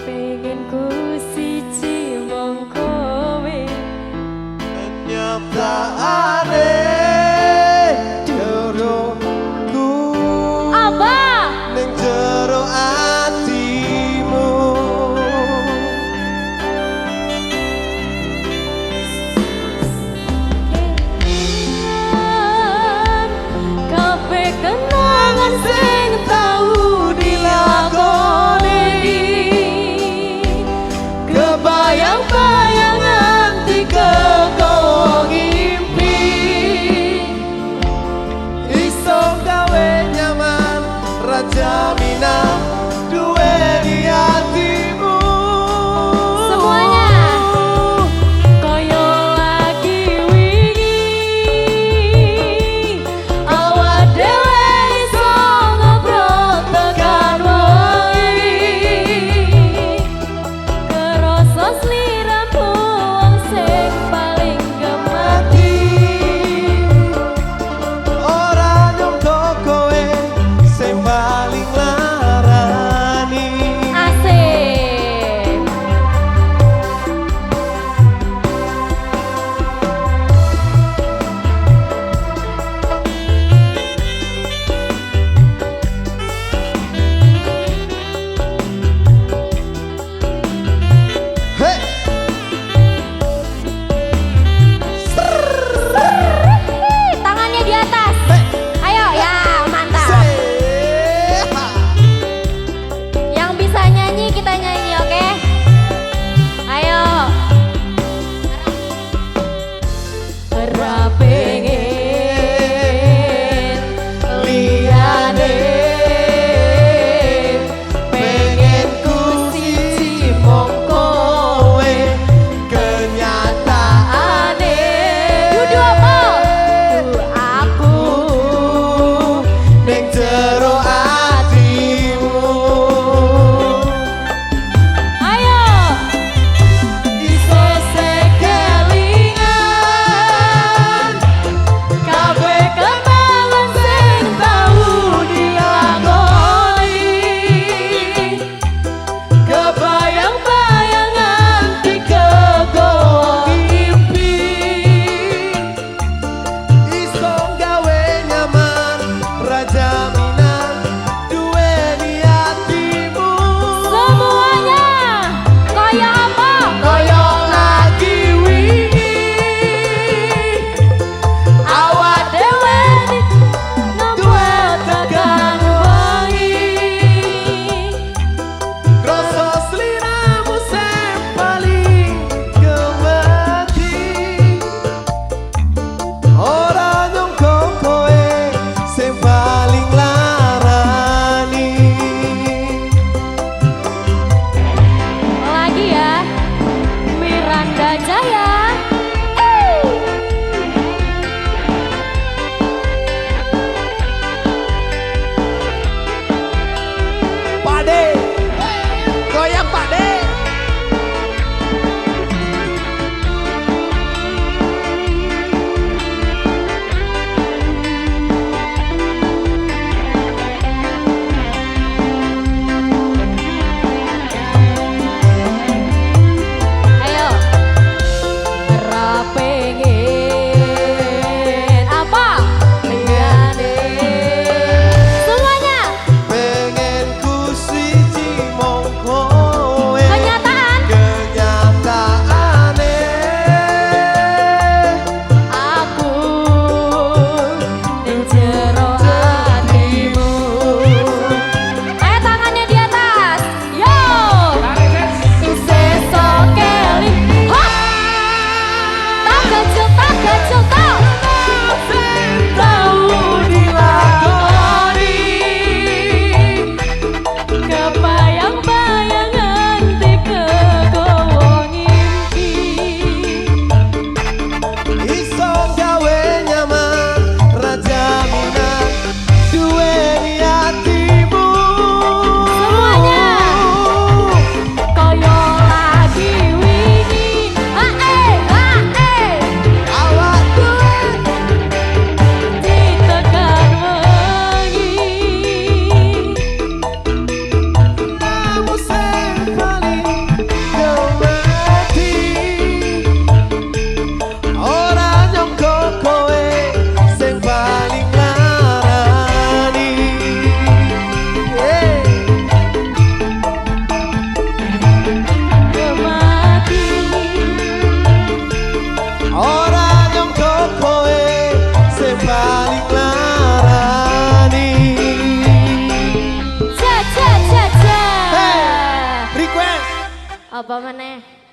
pengen ku siji mong kowe kenyataane jodohku apa ning jero atimu kabeh kenangan sing tau dilakoni kebayang-bayang nganti kekowo ngimpi iso gawe nyaman raja minang duweni atimu semuanya koyo lagi wingi awak dhewe iso ngobrol tekan wengi kerasa sliramu wong sing paling gemati ora nyongko kowe sing paling larani asik hey tangannya di atas ayo ya mantap yang bisa nyanyi kita nyanyi oke ayo ora pengen liyane pengen ku siji mong kowe kenyataane Dudu apa? Aku ning jero atimu ayo iso sekelingan kabeh kenangan sing tau dilakoni kebayang-bayang nganti kekowo ngimpi iso gawe nyaman raja minang duweni atimu semuanya kaya apa? koyo lagi wingi awak Dewe ngebuat tekan wengi rasa sliramu sing paling gemati ora nyongko kowe sing paling larani lagi ya Miranda Jaya Pade goyang Pade ayo ora pengen apa? Liyane semuanya pengen ku siji mong kowe kenyataan kenyataane aku ning jero atimu ayo tangannya di atas yo sesok keling hop tak kecil tak tau dilakoni kebayang-bayang nganti kekowo ngimpi iso gawe nyaman raja minang duweni atimu semuanya koyo lagi wingi awak ditekan wengi kamu sing paling Sapa meneh?